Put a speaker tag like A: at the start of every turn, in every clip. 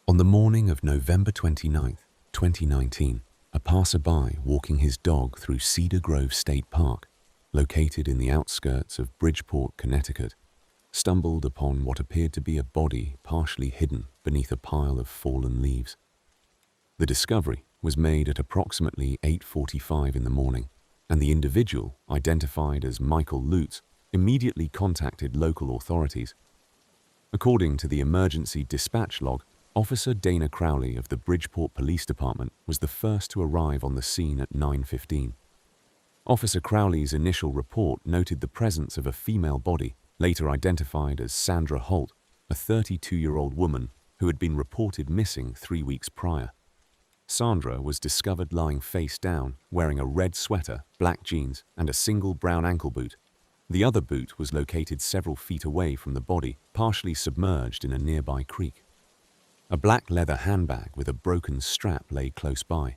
A: On the morning of November 29th, 2019, a passerby walking his dog through Cedar Grove State Park, located in the outskirts of Bridgeport, Connecticut, stumbled upon what appeared to be a body partially hidden beneath a pile of fallen leaves. The discovery was made at approximately 8:45 in the morning, and the individual, identified as Michael Lutz, immediately contacted local authorities. According to the emergency dispatch log, Officer Dana Crowley of the Bridgeport Police Department was the first to arrive on the scene at 9:15. Officer Crowley's initial report noted the presence of a female body, later identified as Sandra Holt, a 32-year-old woman who had been reported missing 3 weeks prior. Sandra was discovered lying face down, wearing a red sweater, black jeans, and a single brown ankle boot. The other boot was located several feet away from the body, partially submerged in a nearby creek. A black leather handbag with a broken strap lay close by,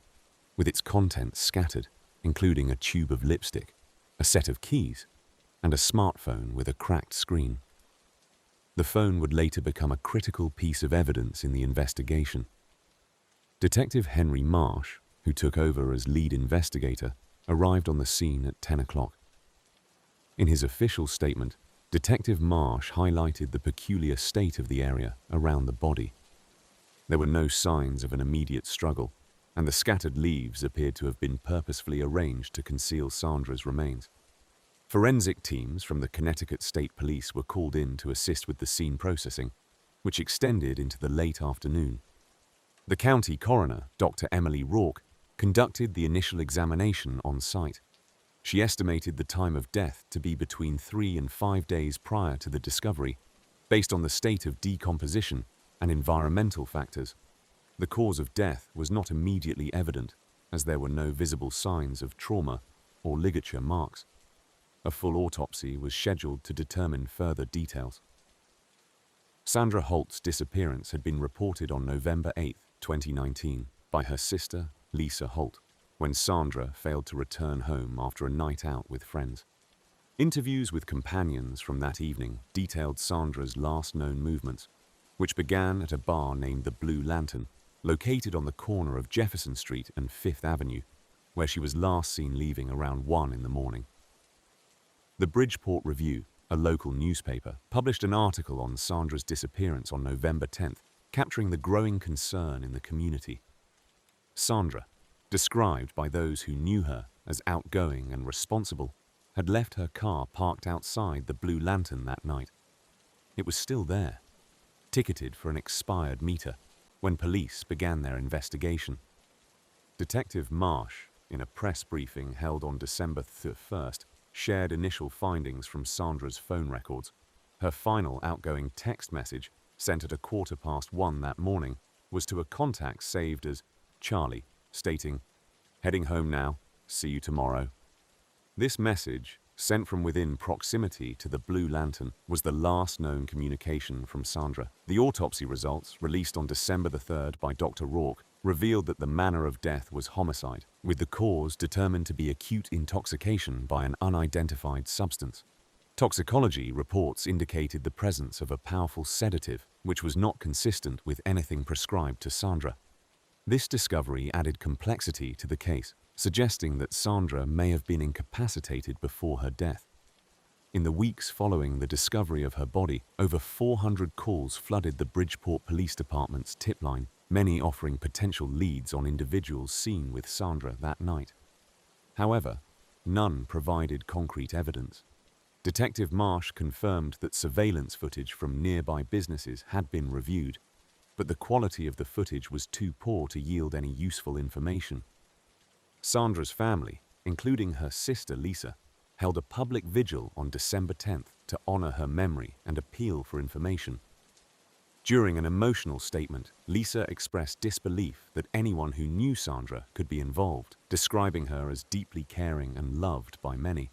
A: with its contents scattered, including a tube of lipstick, a set of keys, and a smartphone with a cracked screen. The phone would later become a critical piece of evidence in the investigation. Detective Henry Marsh, who took over as lead investigator, arrived on the scene at 10 o'clock. In his official statement, Detective Marsh highlighted the peculiar state of the area around the body. There were no signs of an immediate struggle, and the scattered leaves appeared to have been purposefully arranged to conceal Sandra's remains. Forensic teams from the Connecticut State Police were called in to assist with the scene processing, which extended into the late afternoon. The county coroner, Dr. Emily Rourke, conducted the initial examination on site. She estimated the time of death to be between 3 and 5 days prior to the discovery, based on the state of decomposition and environmental factors. The cause of death was not immediately evident, as there were no visible signs of trauma or ligature marks. A full autopsy was scheduled to determine further details. Sandra Holt's disappearance had been reported on November 8, 2019, by her sister, Lisa Holt, when Sandra failed to return home after a night out with friends. Interviews with companions from that evening detailed Sandra's last known movements, which began at a bar named the Blue Lantern, located on the corner of Jefferson Street and 5th Avenue, where she was last seen leaving around 1 in the morning. The Bridgeport Review, a local newspaper, published an article on Sandra's disappearance on November 10th, capturing the growing concern in the community. Sandra, described by those who knew her as outgoing and responsible, had left her car parked outside the Blue Lantern that night. It was still there, ticketed for an expired meter, when police began their investigation. Detective Marsh, in a press briefing held on December 1st, shared initial findings from Sandra's phone records. Her final outgoing text message, sent at 1:15 that morning, was to a contact saved as Charlie, stating, "Heading home now, see you tomorrow." This message, sent from within proximity to the Blue Lantern, was the last known communication from Sandra. The autopsy results, released on December 3rd by Dr. Rourke, revealed that the manner of death was homicide, with the cause determined to be acute intoxication by an unidentified substance. Toxicology reports indicated the presence of a powerful sedative, which was not consistent with anything prescribed to Sandra. This discovery added complexity to the case, suggesting that Sandra may have been incapacitated before her death. In the weeks following the discovery of her body, over 400 calls flooded the Bridgeport Police Department's tip line, many offering potential leads on individuals seen with Sandra that night. However, none provided concrete evidence. Detective Marsh confirmed that surveillance footage from nearby businesses had been reviewed, but the quality of the footage was too poor to yield any useful information. Sandra's family, including her sister Lisa, held a public vigil on December 10th to honor her memory and appeal for information. During an emotional statement, Lisa expressed disbelief that anyone who knew Sandra could be involved, describing her as deeply caring and loved by many.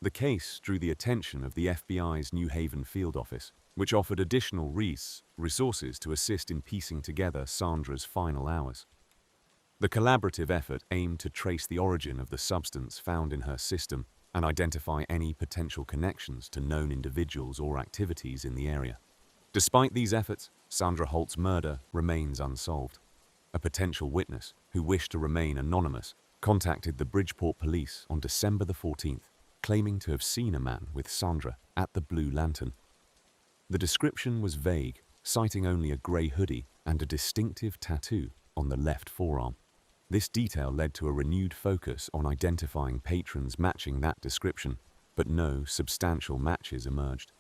A: The case drew the attention of the FBI's New Haven field office, which offered additional resources to assist in piecing together Sandra's final hours. The collaborative effort aimed to trace the origin of the substance found in her system and identify any potential connections to known individuals or activities in the area. Despite these efforts, Sandra Holt's murder remains unsolved. A potential witness, who wished to remain anonymous, contacted the Bridgeport police on December the 14th, claiming to have seen a man with Sandra at the Blue Lantern. The description was vague, citing only a grey hoodie and a distinctive tattoo on the left forearm. This detail led to a renewed focus on identifying patrons matching that description, but no substantial matches emerged.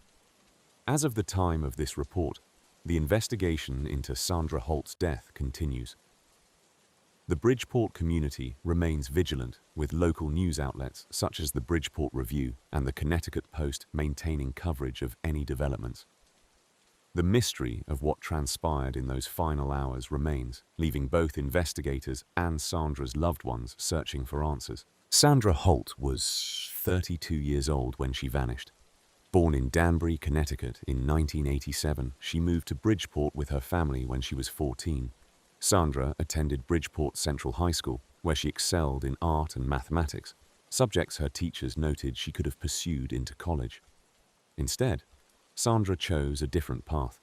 A: As of the time of this report, the investigation into Sandra Holt's death continues. The Bridgeport community remains vigilant, with local news outlets such as the Bridgeport Review and the Connecticut Post maintaining coverage of any developments. The mystery of what transpired in those final hours remains, leaving both investigators and Sandra's loved ones searching for answers. Sandra Holt was 32 years old when she vanished. Born in Danbury, Connecticut in 1987, she moved to Bridgeport with her family when she was 14. Sandra attended Bridgeport Central High School, where she excelled in art and mathematics, subjects her teachers noted she could have pursued into college. Instead, Sandra chose a different path.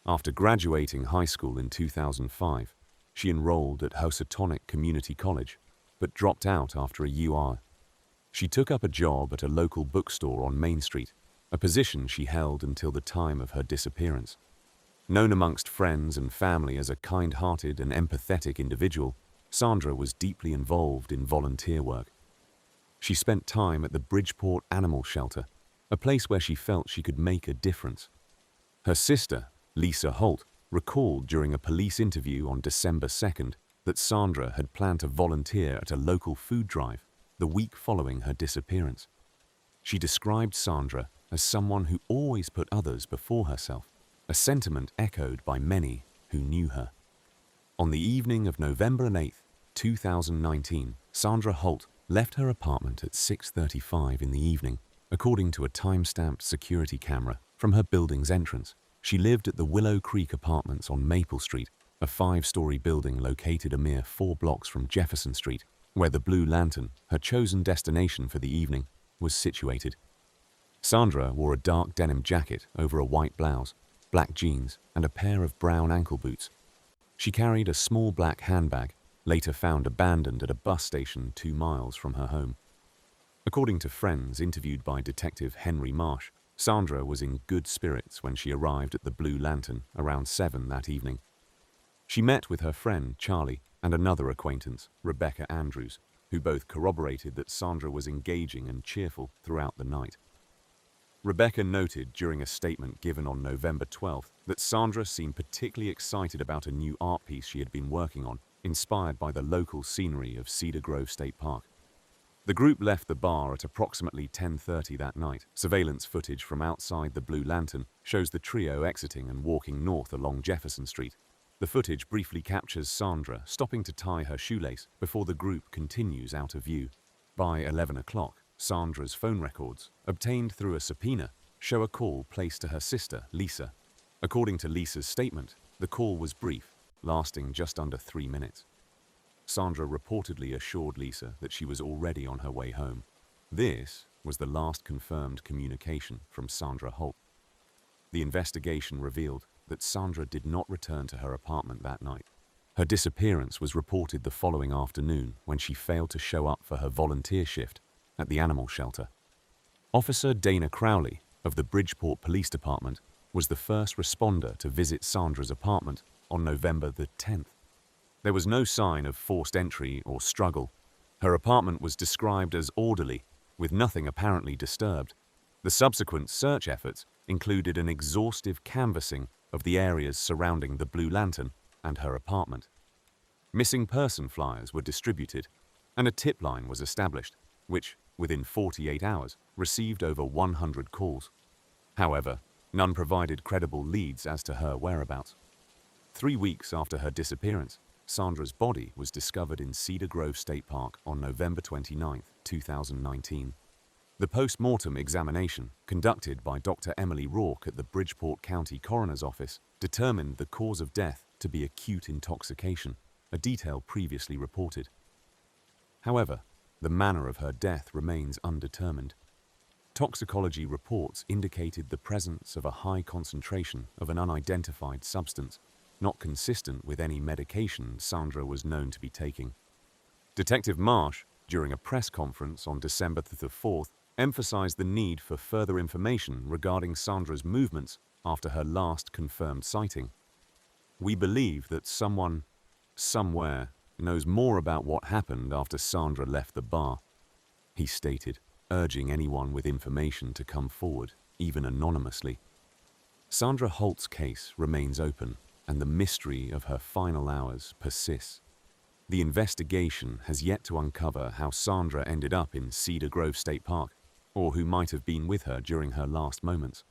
A: After graduating high school in 2005, she enrolled at Housatonic Community College, but dropped out after a year. She took up a job at a local bookstore on Main Street, a position she held until the time of her disappearance. Known amongst friends and family as a kind-hearted and empathetic individual, Sandra was deeply involved in volunteer work. She spent time at the Bridgeport Animal Shelter, a place where she felt she could make a difference. Her sister, Lisa Holt, recalled during a police interview on December 2nd that Sandra had planned to volunteer at a local food drive the week following her disappearance. She described Sandra as someone who always put others before herself, a sentiment echoed by many who knew her. On the evening of November 8th, 2019, Sandra Holt left her apartment at 6:35 in the evening, according to a time-stamped security camera from her building's entrance. She lived at the Willow Creek Apartments on Maple Street, a 5-story building located a mere 4 blocks from Jefferson Street, where the Blue Lantern, her chosen destination for the evening, was situated. Sandra wore a dark denim jacket over a white blouse, black jeans, and a pair of brown ankle boots. She carried a small black handbag, later found abandoned at a bus station 2 miles from her home. According to friends interviewed by Detective Henry Marsh, Sandra was in good spirits when she arrived at the Blue Lantern around 7 that evening. She met with her friend Charlie and another acquaintance, Rebecca Andrews, who both corroborated that Sandra was engaging and cheerful throughout the night. Rebecca noted during a statement given on November 12th that Sandra seemed particularly excited about a new art piece she had been working on, inspired by the local scenery of Cedar Grove State Park. The group left the bar at approximately 10:30 that night. Surveillance footage from outside the Blue Lantern shows the trio exiting and walking north along Jefferson Street. The footage briefly captures Sandra stopping to tie her shoelace before the group continues out of view. By 11 o'clock, Sandra's phone records, obtained through a subpoena, show a call placed to her sister, Lisa. According to Lisa's statement, the call was brief, lasting just under 3 minutes. Sandra reportedly assured Lisa that she was already on her way home. This was the last confirmed communication from Sandra Holt. The investigation revealed that Sandra did not return to her apartment that night. Her disappearance was reported the following afternoon when she failed to show up for her volunteer shift at the animal shelter. Officer Dana Crowley of the Bridgeport Police Department was the first responder to visit Sandra's apartment on November the 10th. There was no sign of forced entry or struggle. Her apartment was described as orderly, with nothing apparently disturbed. The subsequent search efforts included an exhaustive canvassing of the areas surrounding the Blue Lantern and her apartment. Missing person flyers were distributed, and a tip line was established, which, within 48 hours, received over 100 calls. However, none provided credible leads as to her whereabouts. 3 weeks after her disappearance, Sandra's body was discovered in Cedar Grove State Park on November 29, 2019. The post-mortem examination, conducted by Dr. Emily Rourke at the Bridgeport County Coroner's Office, determined the cause of death to be acute intoxication, a detail previously reported. However, the manner of her death remains undetermined. Toxicology reports indicated the presence of a high concentration of an unidentified substance, not consistent with any medication Sandra was known to be taking. Detective Marsh, during a press conference on December the 4th, emphasized the need for further information regarding Sandra's movements after her last confirmed sighting. "We believe that someone, somewhere, knows more about what happened after Sandra left the bar," he stated, urging anyone with information to come forward, even anonymously. Sandra Holt's case remains open, and the mystery of her final hours persists. The investigation has yet to uncover how Sandra ended up in Cedar Grove State Park, or who might have been with her during her last moments.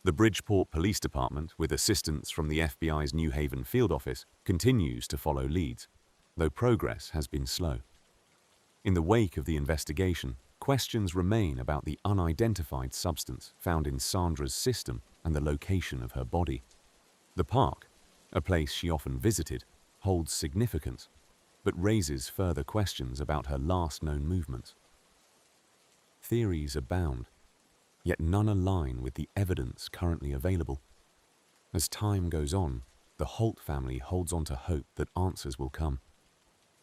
A: The Bridgeport Police Department, with assistance from the FBI's New Haven field office, continues to follow leads, though progress has been slow. In the wake of the investigation, questions remain about the unidentified substance found in Sandra's system and the location of her body. The park, a place she often visited, holds significance, but raises further questions about her last known movements. Theories abound, yet none align with the evidence currently available. As time goes on, the Holt family holds on to hope that answers will come,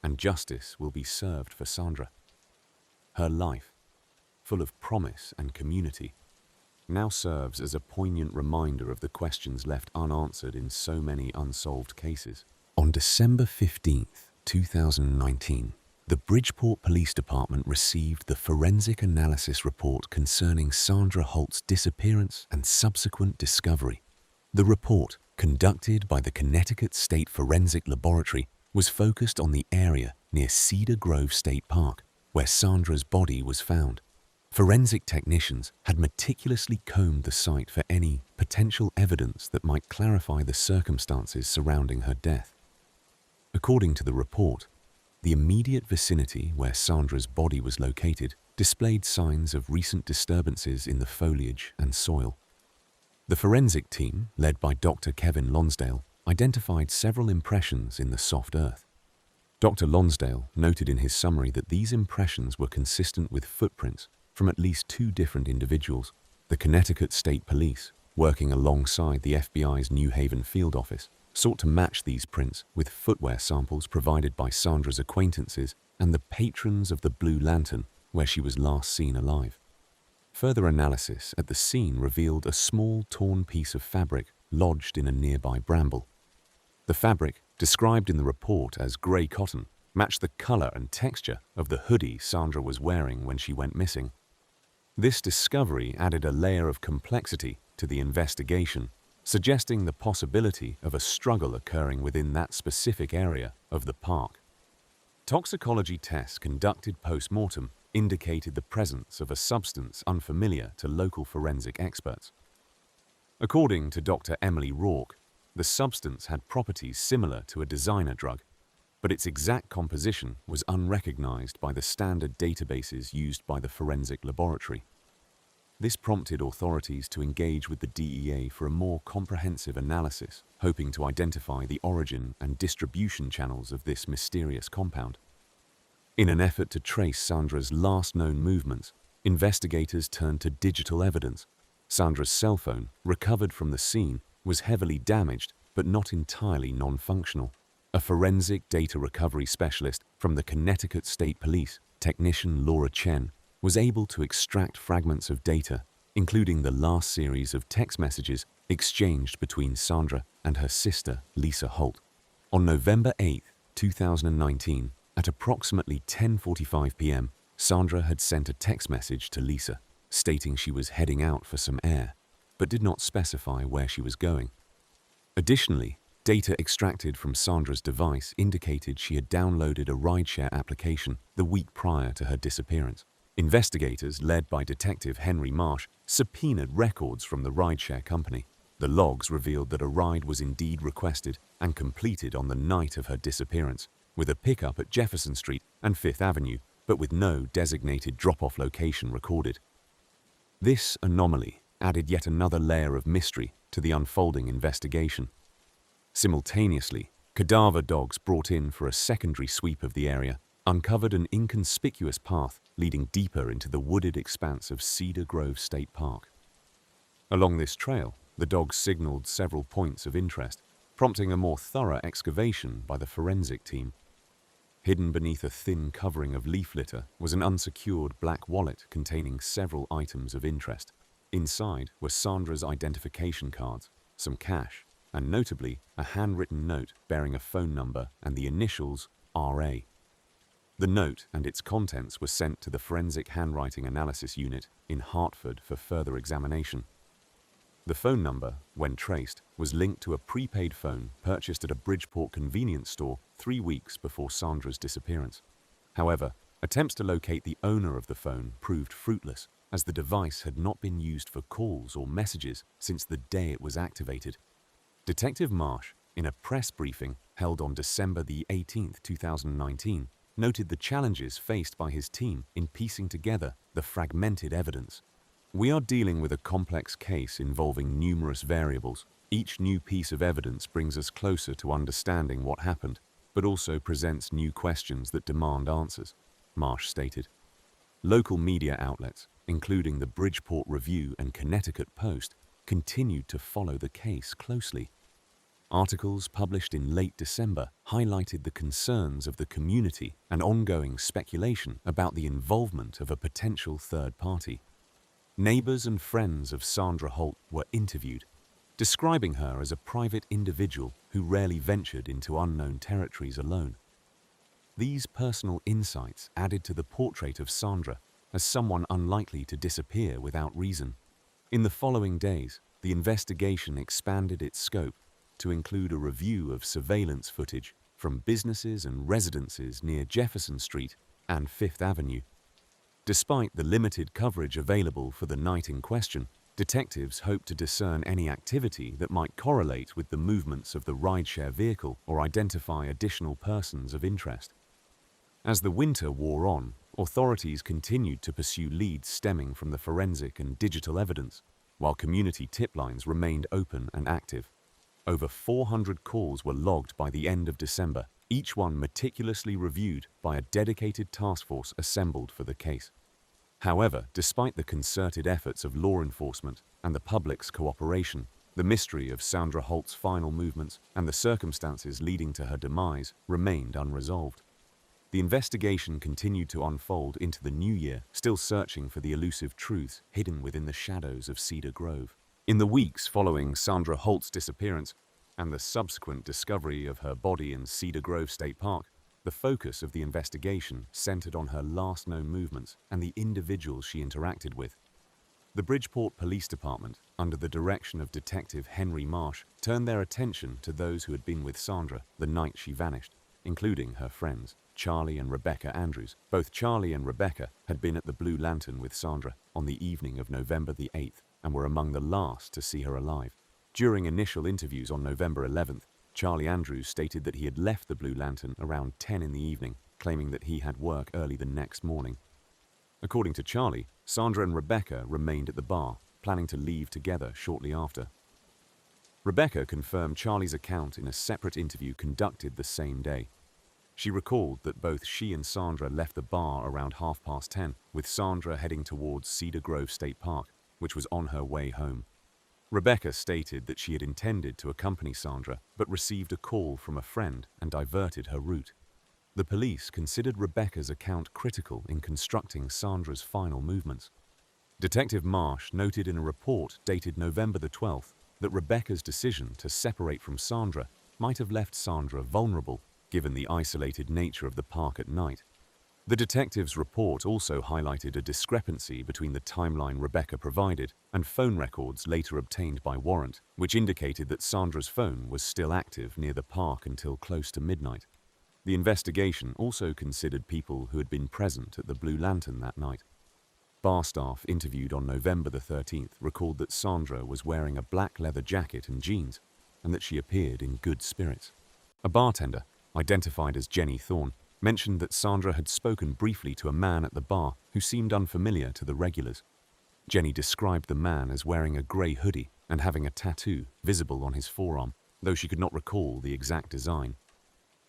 A: and justice will be served for Sandra. Her life, full of promise and community, now serves as a poignant reminder of the questions left unanswered in so many unsolved cases. On December 15th, 2019, the Bridgeport Police Department received the forensic analysis report concerning Sandra Holt's disappearance and subsequent discovery. The report, conducted by the Connecticut State Forensic Laboratory, was focused on the area near Cedar Grove State Park, where Sandra's body was found. Forensic technicians had meticulously combed the site for any potential evidence that might clarify the circumstances surrounding her death. According to the report, the immediate vicinity where Sandra's body was located displayed signs of recent disturbances in the foliage and soil. The forensic team, led by Dr. Kevin Lonsdale, identified several impressions in the soft earth. Dr. Lonsdale noted in his summary that these impressions were consistent with footprints from at least 2 different individuals. The Connecticut State Police, working alongside the FBI's New Haven field office, sought to match these prints with footwear samples provided by Sandra's acquaintances and the patrons of the Blue Lantern, where she was last seen alive. Further analysis at the scene revealed a small torn piece of fabric lodged in a nearby bramble. The fabric, described in the report as grey cotton, matched the color and texture of the hoodie Sandra was wearing when she went missing. This discovery added a layer of complexity to the investigation, suggesting the possibility of a struggle occurring within that specific area of the park. Toxicology tests conducted post-mortem indicated the presence of a substance unfamiliar to local forensic experts. According to Dr. Emily Rourke, the substance had properties similar to a designer drug, but its exact composition was unrecognized by the standard databases used by the forensic laboratory. This prompted authorities to engage with the DEA for a more comprehensive analysis, hoping to identify the origin and distribution channels of this mysterious compound. In an effort to trace Sandra's last known movements, investigators turned to digital evidence. Sandra's cell phone, recovered from the scene, was heavily damaged but not entirely non-functional. A forensic data recovery specialist from the Connecticut State Police, technician Laura Chen, was able to extract fragments of data, including the last series of text messages exchanged between Sandra and her sister, Lisa Holt. On November 8, 2019, at approximately 10:45 p.m., Sandra had sent a text message to Lisa, stating she was heading out for some air, but did not specify where she was going. Additionally, data extracted from Sandra's device indicated she had downloaded a rideshare application the week prior to her disappearance. Investigators, led by Detective Henry Marsh, subpoenaed records from the rideshare company. The logs revealed that a ride was indeed requested and completed on the night of her disappearance, with a pickup at Jefferson Street and Fifth Avenue, but with no designated drop-off location recorded. This anomaly added yet another layer of mystery to the unfolding investigation. Simultaneously, cadaver dogs brought in for a secondary sweep of the area uncovered an inconspicuous path leading deeper into the wooded expanse of Cedar Grove State Park. Along this trail, the dogs signaled several points of interest, prompting a more thorough excavation by the forensic team. Hidden beneath a thin covering of leaf litter was an unsecured black wallet containing several items of interest. Inside were Sandra's identification cards, some cash, and notably a handwritten note bearing a phone number and the initials RA. The note and its contents were sent to the Forensic Handwriting Analysis Unit in Hartford for further examination. The phone number, when traced, was linked to a prepaid phone purchased at a Bridgeport convenience store 3 weeks before Sandra's disappearance. However, attempts to locate the owner of the phone proved fruitless, as the device had not been used for calls or messages since the day it was activated. Detective Marsh, in a press briefing held on December the 18th, 2019, noted the challenges faced by his team in piecing together the fragmented evidence. "We are dealing with a complex case involving numerous variables. Each new piece of evidence brings us closer to understanding what happened, but also presents new questions that demand answers," Marsh stated. Local media outlets, including the Bridgeport Review and Connecticut Post, continued to follow the case closely. Articles published in late December highlighted the concerns of the community and ongoing speculation about the involvement of a potential third party. Neighbors and friends of Sandra Holt were interviewed, describing her as a private individual who rarely ventured into unknown territories alone. These personal insights added to the portrait of Sandra as someone unlikely to disappear without reason. In the following days, the investigation expanded its scope to include a review of surveillance footage from businesses and residences near Jefferson Street and Fifth Avenue. Despite the limited coverage available for the night in question, detectives hoped to discern any activity that might correlate with the movements of the rideshare vehicle or identify additional persons of interest. As the winter wore on, authorities continued to pursue leads stemming from the forensic and digital evidence, while community tip lines remained open and active. Over 400 calls were logged by the end of December, each one meticulously reviewed by a dedicated task force assembled for the case. However, despite the concerted efforts of law enforcement and the public's cooperation, the mystery of Sandra Holt's final movements and the circumstances leading to her demise remained unresolved. The investigation continued to unfold into the new year, still searching for the elusive truths hidden within the shadows of Cedar Grove. In the weeks following Sandra Holt's disappearance and the subsequent discovery of her body in Cedar Grove State Park, the focus of the investigation centered on her last known movements and the individuals she interacted with. The Bridgeport Police Department, under the direction of Detective Henry Marsh, turned their attention to those who had been with Sandra the night she vanished, including her friends, Charlie and Rebecca Andrews. Both Charlie and Rebecca had been at the Blue Lantern with Sandra on the evening of November the 8th and were among the last to see her alive. During initial interviews on November 11th, Charlie Andrews stated that he had left the Blue Lantern around 10 in the evening, claiming that he had work early the next morning. According to Charlie, Sandra and Rebecca remained at the bar, planning to leave together shortly after. Rebecca confirmed Charlie's account in a separate interview conducted the same day. She recalled that both she and Sandra left the bar around 10:30, with Sandra heading towards Cedar Grove State Park, which was on her way home. Rebecca stated that she had intended to accompany Sandra, but received a call from a friend and diverted her route. The police considered Rebecca's account critical in constructing Sandra's final movements. Detective Marsh noted in a report dated November the 12th that Rebecca's decision to separate from Sandra might have left Sandra vulnerable, given the isolated nature of the park at night. The detective's report also highlighted a discrepancy between the timeline Rebecca provided and phone records later obtained by warrant, which indicated that Sandra's phone was still active near the park until close to midnight. The investigation also considered people who had been present at the Blue Lantern that night. Bar staff interviewed on November the 13th recalled that Sandra was wearing a black leather jacket and jeans, and that she appeared in good spirits. A bartender, identified as Jenny Thorne, mentioned that Sandra had spoken briefly to a man at the bar who seemed unfamiliar to the regulars. Jenny described the man as wearing a grey hoodie and having a tattoo visible on his forearm, though she could not recall the exact design.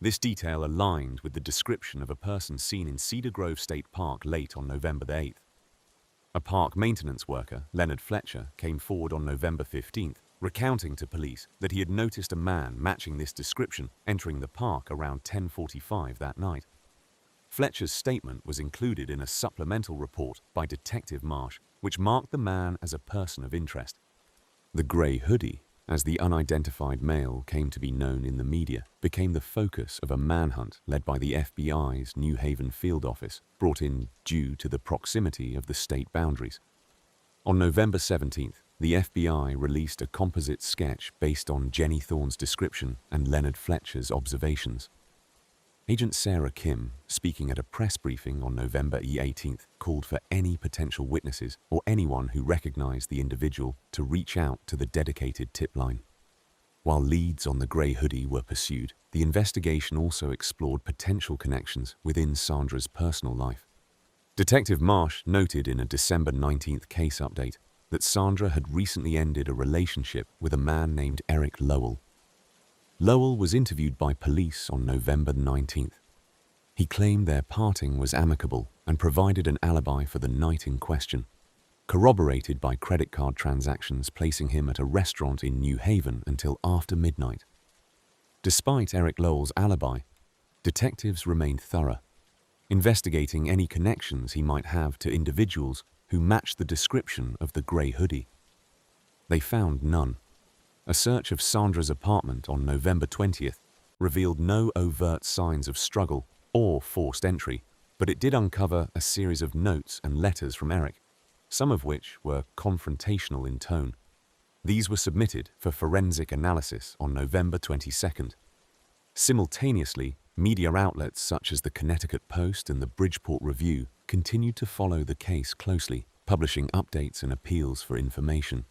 A: This detail aligned with the description of a person seen in Cedar Grove State Park late on November the 8th. A park maintenance worker, Leonard Fletcher, came forward on November 15th, recounting to police that he had noticed a man matching this description entering the park around 10:45 that night. Fletcher's statement was included in a supplemental report by Detective Marsh, which marked the man as a person of interest. The grey hoodie, as the unidentified male came to be known in the media, became the focus of a manhunt led by the FBI's New Haven field office, brought in due to the proximity of the state boundaries. On November 17th, the FBI released a composite sketch based on Jenny Thorne's description and Leonard Fletcher's observations. Agent Sarah Kim, speaking at a press briefing on November 18th, called for any potential witnesses or anyone who recognized the individual to reach out to the dedicated tip line. While leads on the grey hoodie were pursued, the investigation also explored potential connections within Sandra's personal life. Detective Marsh noted in a December 19th case update that Sandra had recently ended a relationship with a man named Eric Lowell. Lowell was interviewed by police on November 19th. He claimed their parting was amicable and provided an alibi for the night in question, corroborated by credit card transactions placing him at a restaurant in New Haven until after midnight. Despite Eric Lowell's alibi, detectives remained thorough, investigating any connections he might have to individuals who matched the description of the grey hoodie. They found none. A search of Sandra's apartment on November 20th revealed no overt signs of struggle or forced entry, but it did uncover a series of notes and letters from Eric, some of which were confrontational in tone. These were submitted for forensic analysis on November 22nd. Simultaneously, media outlets such as the Connecticut Post and the Bridgeport Review continued to follow the case closely, publishing updates and appeals for information.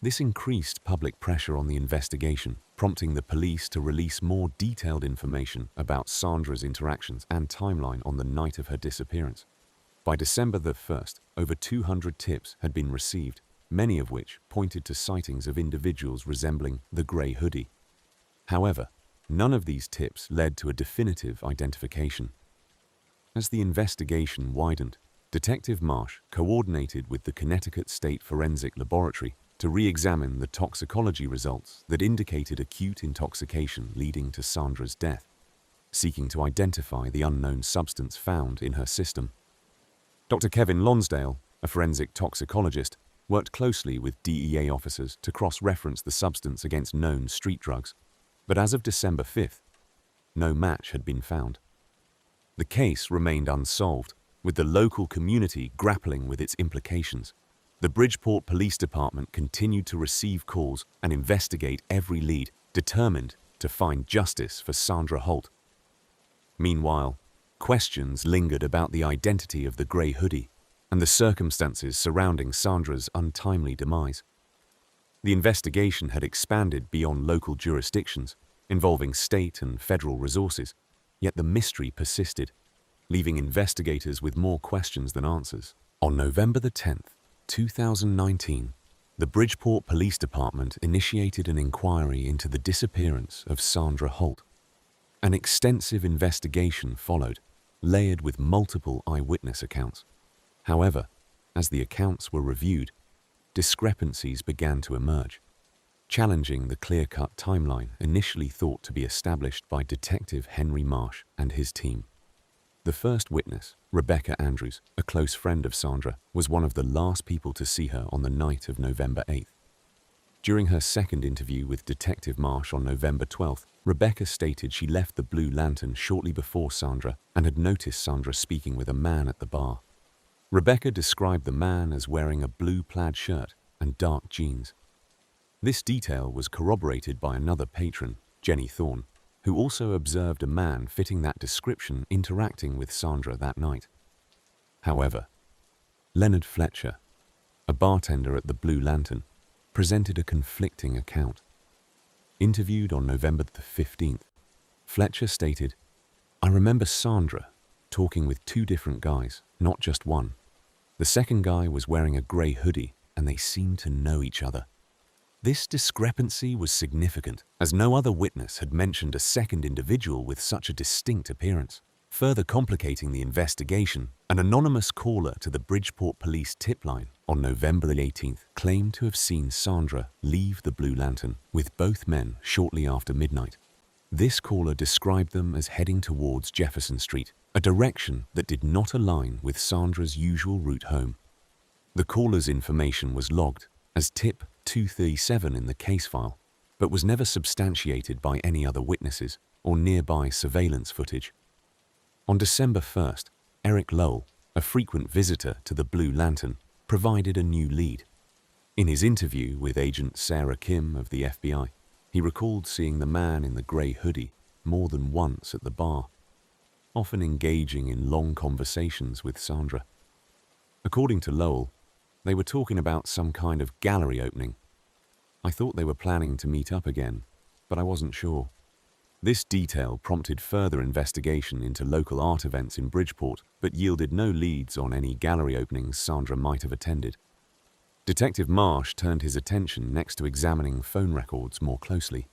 A: This increased public pressure on the investigation, prompting the police to release more detailed information about Sandra's interactions and timeline on the night of her disappearance. By December the 1st, over 200 tips had been received, many of which pointed to sightings of individuals resembling the grey hoodie. However, none of these tips led to a definitive identification. As the investigation widened, Detective Marsh coordinated with the Connecticut State Forensic Laboratory to re-examine the toxicology results that indicated acute intoxication leading to Sandra's death, seeking to identify the unknown substance found in her system. Dr. Kevin Lonsdale, a forensic toxicologist, worked closely with DEA officers to cross-reference the substance against known street drugs, but as of December 5th, no match had been found. The case remained unsolved, with the local community grappling with its implications. The Bridgeport Police Department continued to receive calls and investigate every lead, determined to find justice for Sandra Holt. Meanwhile, questions lingered about the identity of the grey hoodie and the circumstances surrounding Sandra's untimely demise. The investigation had expanded beyond local jurisdictions, involving state and federal resources, yet the mystery persisted, leaving investigators with more questions than answers. On November the 10th, 2019, the Bridgeport Police Department initiated an inquiry into the disappearance of Sandra Holt. An extensive investigation followed, layered with multiple eyewitness accounts. However, as the accounts were reviewed, discrepancies began to emerge, challenging the clear-cut timeline initially thought to be established by Detective Henry Marsh and his team. The first witness, Rebecca Andrews, a close friend of Sandra, was one of the last people to see her on the night of November 8th. During her second interview with Detective Marsh on November 12th, Rebecca stated she left the Blue Lantern shortly before Sandra and had noticed Sandra speaking with a man at the bar. Rebecca described the man as wearing a blue plaid shirt and dark jeans. This detail was corroborated by another patron, Jenny Thorne, who also observed a man fitting that description interacting with Sandra that night. However, Leonard Fletcher, a bartender at the Blue Lantern, presented a conflicting account. Interviewed on November the 15th, Fletcher stated, "I remember Sandra talking with two different guys, not just one. The second guy was wearing a grey hoodie and they seemed to know each other. This discrepancy was significant, as no other witness had mentioned a second individual with such a distinct appearance. Further complicating the investigation, an anonymous caller to the Bridgeport police tip line on November 18th claimed to have seen Sandra leave the Blue Lantern with both men shortly after midnight. This caller described them as heading towards Jefferson Street, a direction that did not align with Sandra's usual route home. The caller's information was logged as tip 237 in the case file, but was never substantiated by any other witnesses or nearby surveillance footage. On December 1st, Eric Lowell, a frequent visitor to the Blue Lantern, provided a new lead. In his interview with Agent Sarah Kim of the FBI, he recalled seeing the man in the grey hoodie more than once at the bar, often engaging in long conversations with Sandra. According to Lowell, they were talking about some kind of gallery opening. I thought they were planning to meet up again, but I wasn't sure. This detail prompted further investigation into local art events in Bridgeport, but yielded no leads on any gallery openings Sandra might have attended. Detective Marsh turned his attention next to examining phone records more closely.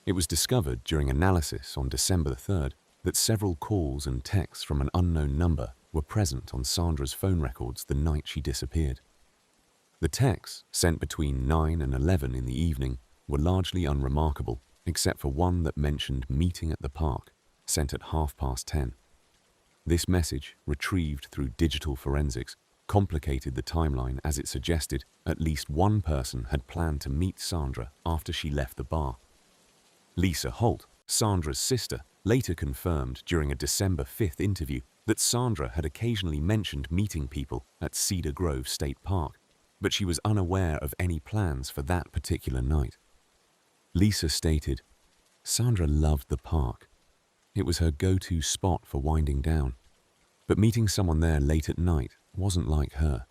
A: It was discovered during analysis on December 3rd that several calls and texts from an unknown number were present on Sandra's phone records the night she disappeared. The texts, sent between 9 and 11 in the evening, were largely unremarkable, except for one that mentioned meeting at the park, sent at 10:30. This message, retrieved through digital forensics, complicated the timeline as it suggested at least one person had planned to meet Sandra after she left the bar. Lisa Holt, Sandra's sister, later confirmed during a December 5th interview that Sandra had occasionally mentioned meeting people at Cedar Grove State Park, but she was unaware of any plans for that particular night. Lisa stated, "Sandra loved the park. It was her go-to spot for winding down, but meeting someone there late at night wasn't like her."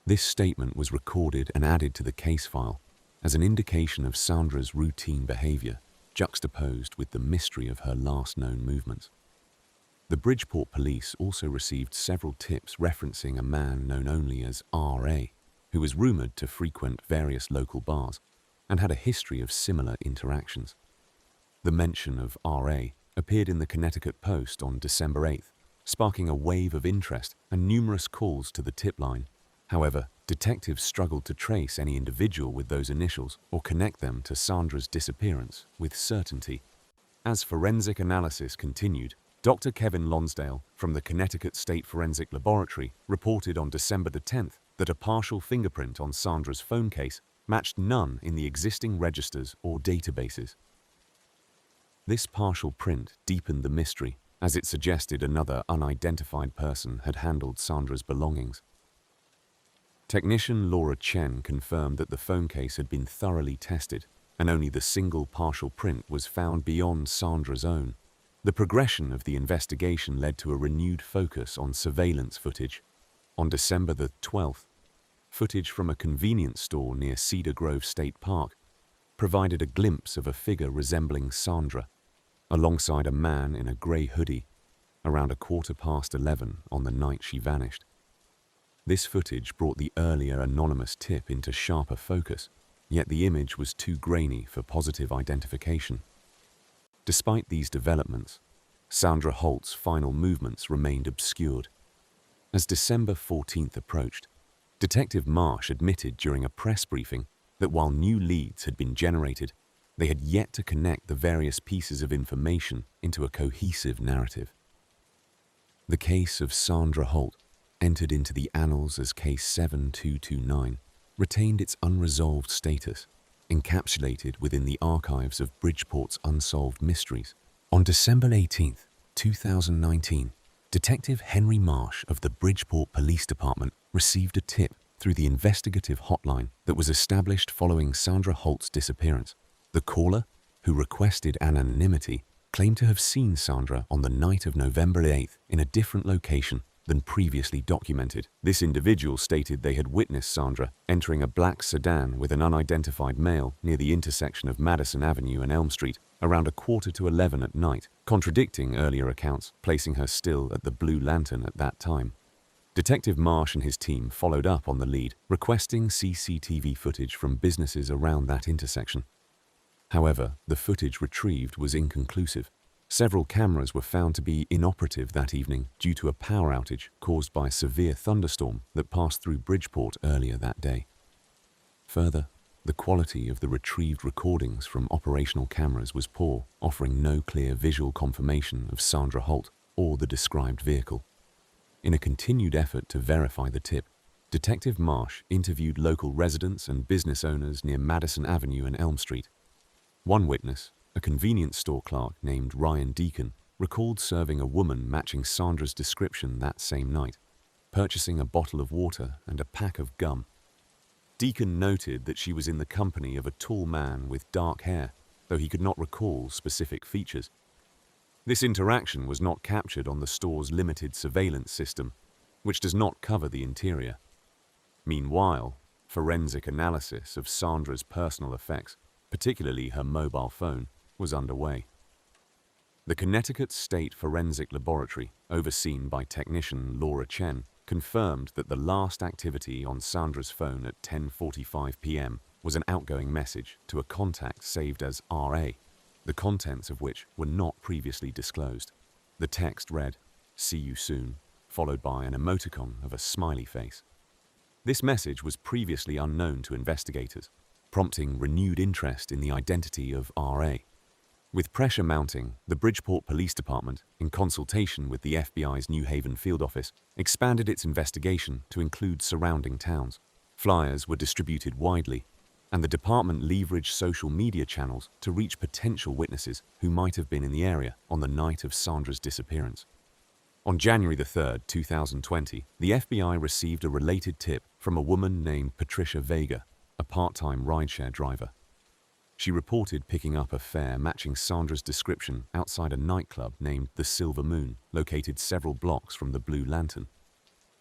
A: This statement was recorded and added to the case file as an indication of Sandra's routine behavior, juxtaposed with the mystery of her last known movements. The Bridgeport police also received several tips referencing a man known only as R.A., who was rumored to frequent various local bars and had a history of similar interactions. The mention of R.A. appeared in the Connecticut Post on December 8th, sparking a wave of interest and numerous calls to the tip line. However, detectives struggled to trace any individual with those initials or connect them to Sandra's disappearance with certainty. As forensic analysis continued, Dr. Kevin Lonsdale from the Connecticut State Forensic Laboratory reported on December the 10th that a partial fingerprint on Sandra's phone case matched none in the existing registers or databases. This partial print deepened the mystery, as it suggested another unidentified person had handled Sandra's belongings. Technician Laura Chen confirmed that the phone case had been thoroughly tested, and only the single partial print was found beyond Sandra's own. The progression of the investigation led to a renewed focus on surveillance footage. On December the 12th, footage from a convenience store near Cedar Grove State Park provided a glimpse of a figure resembling Sandra, alongside a man in a grey hoodie, around 11:15 on the night she vanished. This footage brought the earlier anonymous tip into sharper focus, yet the image was too grainy for positive identification. Despite these developments, Sandra Holt's final movements remained obscured. As December 14th approached, Detective Marsh admitted during a press briefing that while new leads had been generated, they had yet to connect the various pieces of information into a cohesive narrative. The case of Sandra Holt, entered into the annals as Case 7229, retained its unresolved status, encapsulated within the archives of Bridgeport's unsolved mysteries. On December 18th, 2019, Detective Henry Marsh of the Bridgeport Police Department received a tip through the investigative hotline that was established following Sandra Holt's disappearance. The caller, who requested anonymity, claimed to have seen Sandra on the night of November 8th in a different location than previously documented. This individual stated they had witnessed Sandra entering a black sedan with an unidentified male near the intersection of Madison Avenue and Elm Street around 11:15 at night, contradicting earlier accounts, placing her still at the Blue Lantern at that time. Detective Marsh and his team followed up on the lead, requesting CCTV footage from businesses around that intersection. However, the footage retrieved was inconclusive. Several cameras were found to be inoperative that evening due to a power outage caused by a severe thunderstorm that passed through Bridgeport earlier that day. Further, the quality of the retrieved recordings from operational cameras was poor, offering no clear visual confirmation of Sandra Holt or the described vehicle. In a continued effort to verify the tip, Detective Marsh interviewed local residents and business owners near Madison Avenue and Elm Street. One witness, a convenience store clerk named Ryan Deacon, recalled serving a woman matching Sandra's description that same night, purchasing a bottle of water and a pack of gum. Deacon noted that she was in the company of a tall man with dark hair, though he could not recall specific features. This interaction was not captured on the store's limited surveillance system, which does not cover the interior. Meanwhile, forensic analysis of Sandra's personal effects, particularly her mobile phone, was underway. The Connecticut State Forensic Laboratory, overseen by technician Laura Chen, confirmed that the last activity on Sandra's phone at 10:45 p.m. was an outgoing message to a contact saved as RA, the contents of which were not previously disclosed. The text read, "See you soon," followed by an emoticon of a smiley face. This message was previously unknown to investigators, prompting renewed interest in the identity of RA. With pressure mounting, the Bridgeport Police Department, in consultation with the FBI's New Haven field office, expanded its investigation to include surrounding towns. Flyers were distributed widely, and the department leveraged social media channels to reach potential witnesses who might have been in the area on the night of Sandra's disappearance. On January 3, 2020, the FBI received a related tip from a woman named Patricia Vega, a part-time rideshare driver. She reported picking up a fare matching Sandra's description outside a nightclub named the Silver Moon, located several blocks from the Blue Lantern.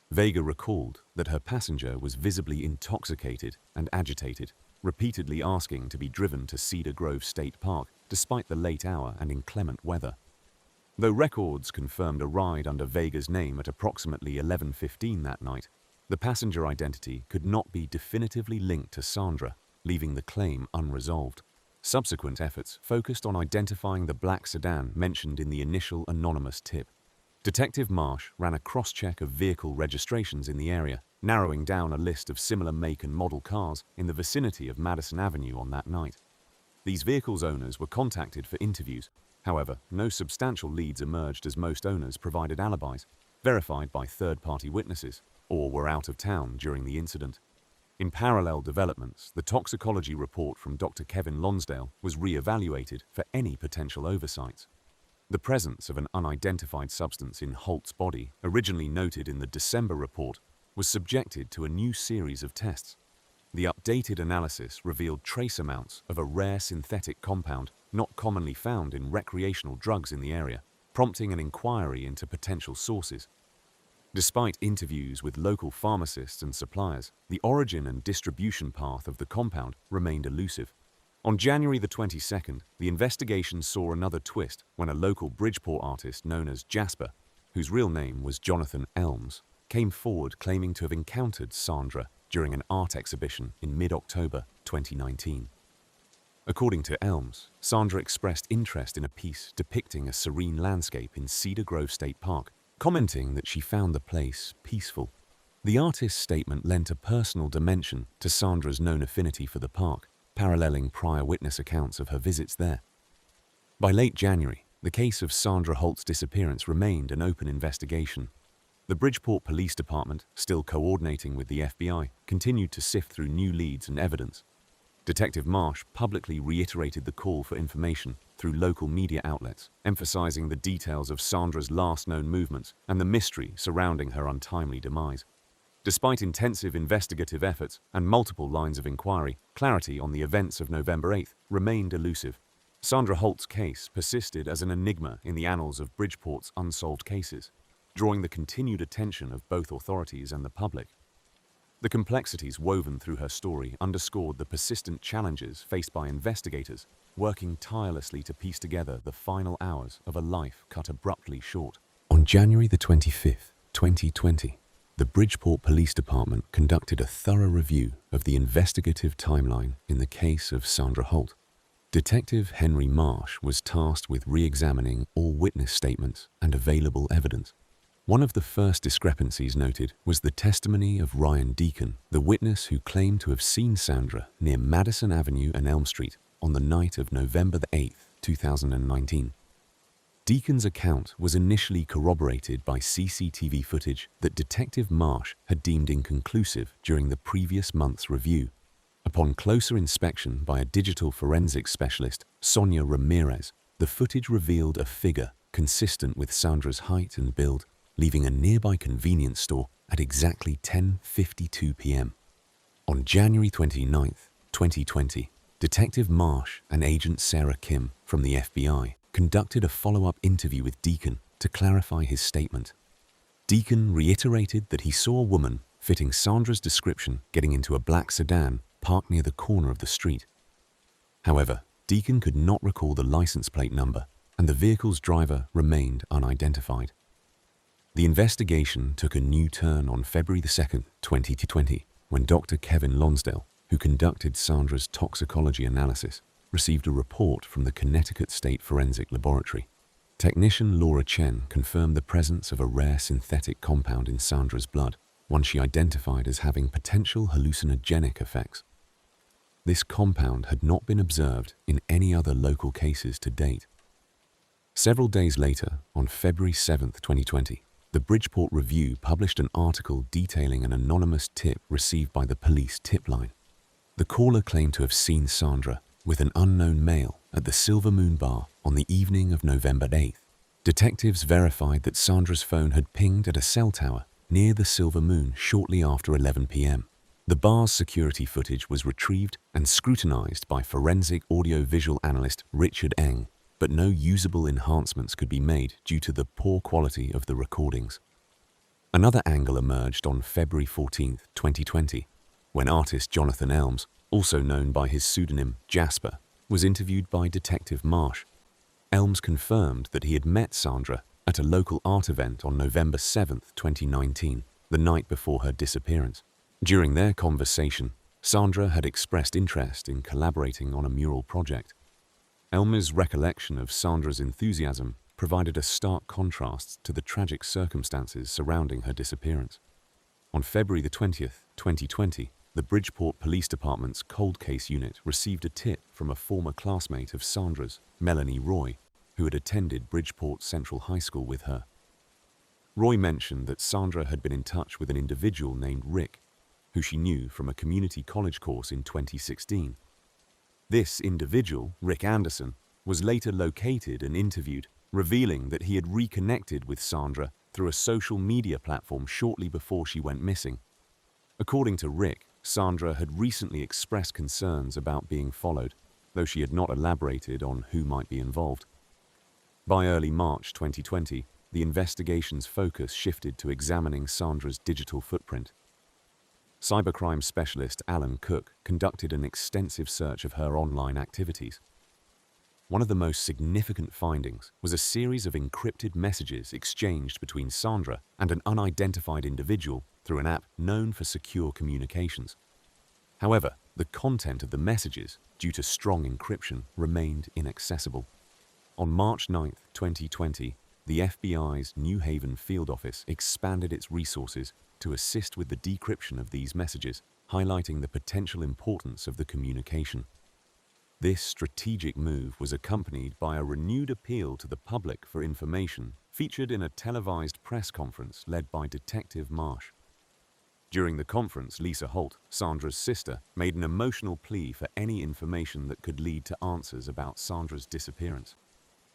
A: Vega recalled that her passenger was visibly intoxicated and agitated, repeatedly asking to be driven to Cedar Grove State Park despite the late hour and inclement weather. Though records confirmed a ride under Vega's name at approximately 11:15 that night, the passenger identity could not be definitively linked to Sandra, leaving the claim unresolved. Subsequent efforts focused on identifying the black sedan mentioned in the initial anonymous tip. Detective Marsh ran a cross-check of vehicle registrations in the area, narrowing down a list of similar make and model cars in the vicinity of Madison Avenue on that night. These vehicles' owners were contacted for interviews. However, no substantial leads emerged as most owners provided alibis, verified by third-party witnesses, or were out of town during the incident. In parallel developments, the toxicology report from Dr. Kevin Lonsdale was re-evaluated for any potential oversights. The presence of an unidentified substance in Holt's body, originally noted in the December report, was subjected to a new series of tests. The updated analysis revealed trace amounts of a rare synthetic compound not commonly found in recreational drugs in the area, prompting an inquiry into potential sources. Despite interviews with local pharmacists and suppliers, the origin and distribution path of the compound remained elusive. On January the 22nd, the investigation saw another twist when a local Bridgeport artist known as Jasper, whose real name was Jonathan Elms, came forward claiming to have encountered Sandra during an art exhibition in mid-October 2019. According to Elms, Sandra expressed interest in a piece depicting a serene landscape in Cedar Grove State Park, commenting that she found the place peaceful. The artist's statement lent a personal dimension to Sandra's known affinity for the park, paralleling prior witness accounts of her visits there. By late January, the case of Sandra Holt's disappearance remained an open investigation. The Bridgeport Police Department, still coordinating with the FBI, continued to sift through new leads and evidence. Detective Marsh publicly reiterated the call for information through local media outlets, emphasizing the details of Sandra's last known movements and the mystery surrounding her untimely demise. Despite intensive investigative efforts and multiple lines of inquiry, clarity on the events of November 8th remained elusive. Sandra Holt's case persisted as an enigma in the annals of Bridgeport's unsolved cases, drawing the continued attention of both authorities and the public. The complexities woven through her story underscored the persistent challenges faced by investigators, working tirelessly to piece together the final hours of a life cut abruptly short. On January the 25th, 2020, the Bridgeport Police Department conducted a thorough review of the investigative timeline in the case of Sandra Holt. Detective Henry Marsh was tasked with re-examining all witness statements and available evidence. One of the first discrepancies noted was the testimony of Ryan Deacon, the witness who claimed to have seen Sandra near Madison Avenue and Elm Street on the night of November 8, 2019. Deacon's account was initially corroborated by CCTV footage that Detective Marsh had deemed inconclusive during the previous month's review. Upon closer inspection by a digital forensics specialist, Sonia Ramirez, the footage revealed a figure consistent with Sandra's height and build, leaving a nearby convenience store at exactly 10:52 p.m. On January 29, 2020, Detective Marsh and Agent Sarah Kim from the FBI conducted a follow-up interview with Deacon to clarify his statement. Deacon reiterated that he saw a woman fitting Sandra's description getting into a black sedan parked near the corner of the street. However, Deacon could not recall the license plate number, and the vehicle's driver remained unidentified. The investigation took a new turn on February 2, 2020, when Dr. Kevin Lonsdale, who conducted Sandra's toxicology analysis, received a report from the Connecticut State Forensic Laboratory. Technician Laura Chen confirmed the presence of a rare synthetic compound in Sandra's blood, one she identified as having potential hallucinogenic effects. This compound had not been observed in any other local cases to date. Several days later, on February 7, 2020, the Bridgeport Review published an article detailing an anonymous tip received by the police tip line. The caller claimed to have seen Sandra with an unknown male at the Silver Moon Bar on the evening of November 8th. Detectives verified that Sandra's phone had pinged at a cell tower near the Silver Moon shortly after 11 p.m. The bar's security footage was retrieved and scrutinized by forensic audio-visual analyst Richard Eng, but no usable enhancements could be made due to the poor quality of the recordings. Another angle emerged on February 14, 2020, when artist Jonathan Elms, also known by his pseudonym Jasper, was interviewed by Detective Marsh. Elms confirmed that he had met Sandra at a local art event on November 7, 2019, the night before her disappearance. During their conversation, Sandra had expressed interest in collaborating on a mural project. Elmer's recollection of Sandra's enthusiasm provided a stark contrast to the tragic circumstances surrounding her disappearance. On February 20, 2020, the Bridgeport Police Department's cold case unit received a tip from a former classmate of Sandra's, Melanie Roy, who had attended Bridgeport Central High School with her. Roy mentioned that Sandra had been in touch with an individual named Rick, who she knew from a community college course in 2016. This individual, Rick Anderson, was later located and interviewed, revealing that he had reconnected with Sandra through a social media platform shortly before she went missing. According to Rick, Sandra had recently expressed concerns about being followed, though she had not elaborated on who might be involved. By early March 2020, the investigation's focus shifted to examining Sandra's digital footprint. Cybercrime specialist Alan Cook conducted an extensive search of her online activities. One of the most significant findings was a series of encrypted messages exchanged between Sandra and an unidentified individual through an app known for secure communications. However, the content of the messages, due to strong encryption, remained inaccessible. On March 9, 2020, the FBI's New Haven field office expanded its resources to assist with the decryption of these messages, highlighting the potential importance of the communication. This strategic move was accompanied by a renewed appeal to the public for information featured in a televised press conference led by Detective Marsh. During the conference, Lisa Holt, Sandra's sister, made an emotional plea for any information that could lead to answers about Sandra's disappearance.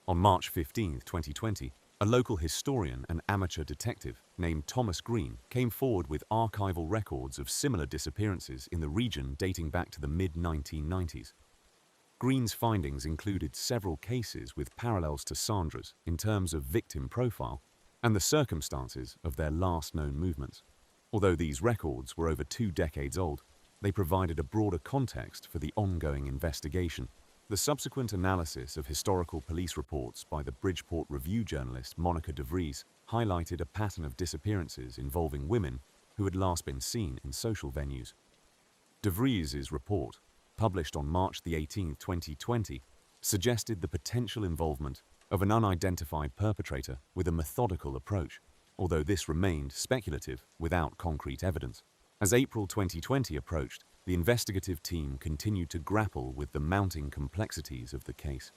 A: On March 15, 2020, a local historian and amateur detective named Thomas Green came forward with archival records of similar disappearances in the region dating back to the mid-1990s. Green's findings included several cases with parallels to Sandra's in terms of victim profile and the circumstances of their last known movements. Although these records were over 2 decades old, they provided a broader context for the ongoing investigation. The subsequent analysis of historical police reports by the Bridgeport Review journalist Monica DeVries highlighted a pattern of disappearances involving women who had last been seen in social venues. De Vries's report, published on March 18, 2020, suggested the potential involvement of an unidentified perpetrator with a methodical approach, although this remained speculative without concrete evidence. As April 2020 approached, the investigative team continued to grapple with the mounting complexities of the case.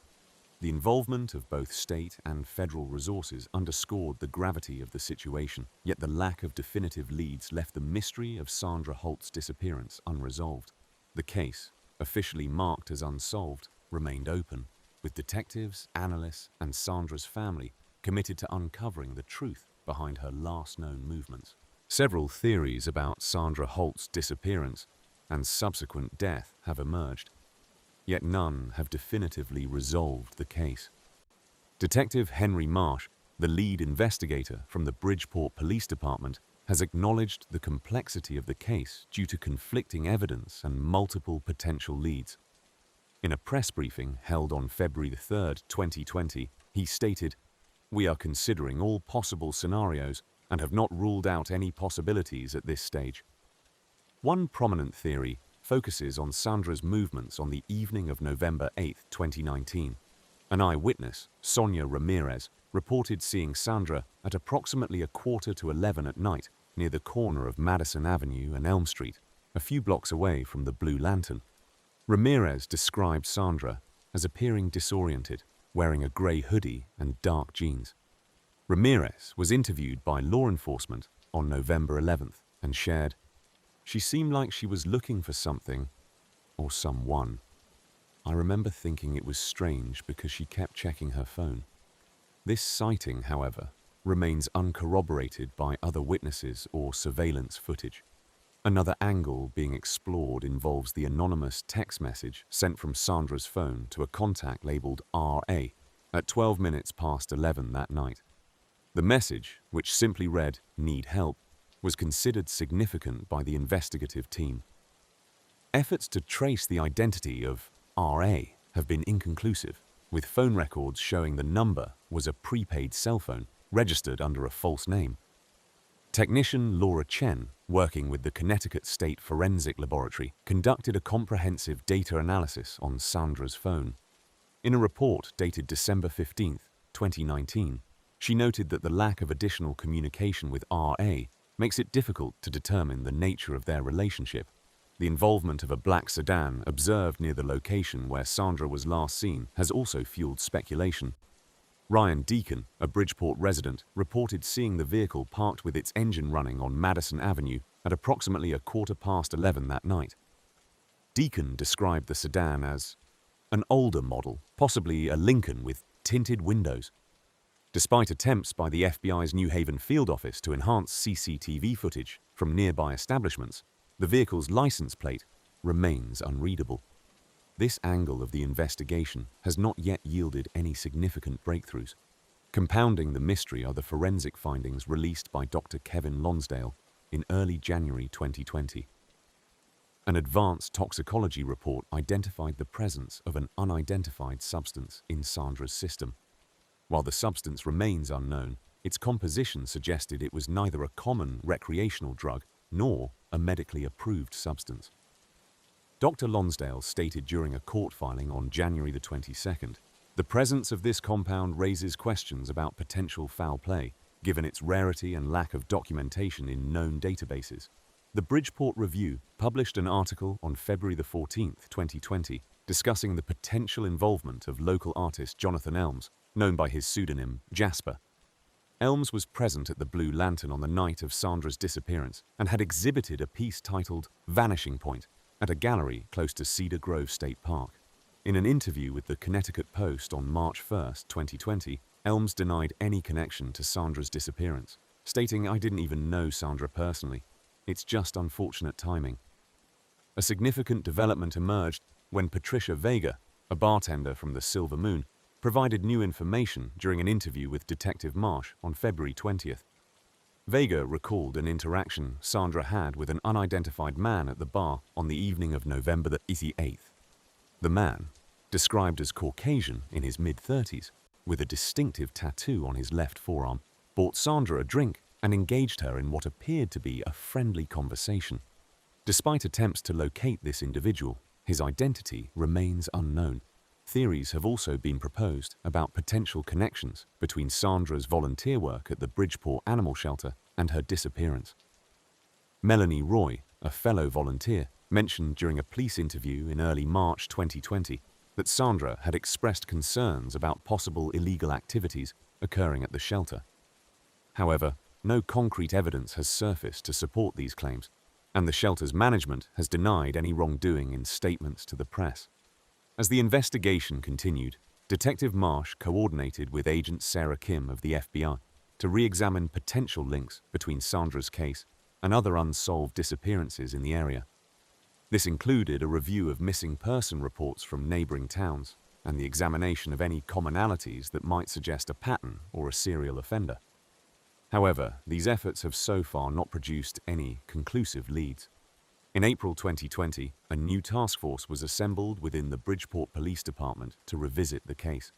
A: The involvement of both state and federal resources underscored the gravity of the situation, yet the lack of definitive leads left the mystery of Sandra Holt's disappearance unresolved. The case, officially marked as unsolved, remained open, with detectives, analysts, and Sandra's family committed to uncovering the truth behind her last known movements. Several theories about Sandra Holt's disappearance and subsequent death have emerged, yet none have definitively resolved the case. Detective Henry Marsh, the lead investigator from the Bridgeport Police Department, has acknowledged the complexity of the case due to conflicting evidence and multiple potential leads. In a press briefing held on February 3, 2020, he stated, "We are considering all possible scenarios and have not ruled out any possibilities at this stage." One prominent theory focuses on Sandra's movements on the evening of November 8, 2019. An eyewitness, Sonia Ramirez, reported seeing Sandra at approximately 11:15 at night near the corner of Madison Avenue and Elm Street, a few blocks away from the Blue Lantern. Ramirez described Sandra as appearing disoriented, wearing a gray hoodie and dark jeans. Ramirez was interviewed by law enforcement on November 11th and shared, "She seemed like she was looking for something or someone. I remember thinking it was strange because she kept checking her phone." This sighting, however, remains uncorroborated by other witnesses or surveillance footage. Another angle being explored involves the anonymous text message sent from Sandra's phone to a contact labeled RA at 12 minutes past 11 that night. The message, which simply read, "Need help," was considered significant by the investigative team. Efforts to trace the identity of RA have been inconclusive, with phone records showing the number was a prepaid cell phone registered under a false name. Technician Laura Chen, working with the Connecticut State Forensic Laboratory, conducted a comprehensive data analysis on Sandra's phone. In a report dated December 15, 2019, she noted that the lack of additional communication with RA makes it difficult to determine the nature of their relationship. The involvement of a black sedan observed near the location where Sandra was last seen has also fueled speculation. Ryan Deacon, a Bridgeport resident, reported seeing the vehicle parked with its engine running on Madison Avenue at approximately 11:15 that night. Deacon described the sedan as an older model, possibly a Lincoln with tinted windows. Despite attempts by the FBI's New Haven field office to enhance CCTV footage from nearby establishments, the vehicle's license plate remains unreadable. This angle of the investigation has not yet yielded any significant breakthroughs. Compounding the mystery are the forensic findings released by Dr. Kevin Lonsdale in early January 2020. An advanced toxicology report identified the presence of an unidentified substance in Sandra's system. While the substance remains unknown, its composition suggested it was neither a common recreational drug nor a medically approved substance. Dr. Lonsdale stated during a court filing on January the 22nd, "The presence of this compound raises questions about potential foul play, given its rarity and lack of documentation in known databases." The Bridgeport Review published an article on February the 14th, 2020, discussing the potential involvement of local artist Jonathan Elms, known by his pseudonym Jasper. Elms was present at the Blue Lantern on the night of Sandra's disappearance and had exhibited a piece titled "Vanishing Point" at a gallery close to Cedar Grove State Park. In an interview with the Connecticut Post on March 1, 2020, Elms denied any connection to Sandra's disappearance, stating, "I didn't even know Sandra personally. It's just unfortunate timing." A significant development emerged when Patricia Vega, a bartender from the Silver Moon, provided new information during an interview with Detective Marsh on February 20th. Vega recalled an interaction Sandra had with an unidentified man at the bar on the evening of November the 8th. The man, described as Caucasian in his mid-30s, with a distinctive tattoo on his left forearm, bought Sandra a drink and engaged her in what appeared to be a friendly conversation. Despite attempts to locate this individual, his identity remains unknown. Theories have also been proposed about potential connections between Sandra's volunteer work at the Bridgeport Animal Shelter and her disappearance. Melanie Roy, a fellow volunteer, mentioned during a police interview in early March 2020 that Sandra had expressed concerns about possible illegal activities occurring at the shelter. However, no concrete evidence has surfaced to support these claims, and the shelter's management has denied any wrongdoing in statements to the press. As the investigation continued, Detective Marsh coordinated with Agent Sarah Kim of the FBI to re-examine potential links between Sandra's case and other unsolved disappearances in the area. This included a review of missing person reports from neighboring towns and the examination of any commonalities that might suggest a pattern or a serial offender. However, these efforts have so far not produced any conclusive leads. In April 2020, a new task force was assembled within the Bridgeport Police Department to revisit the case.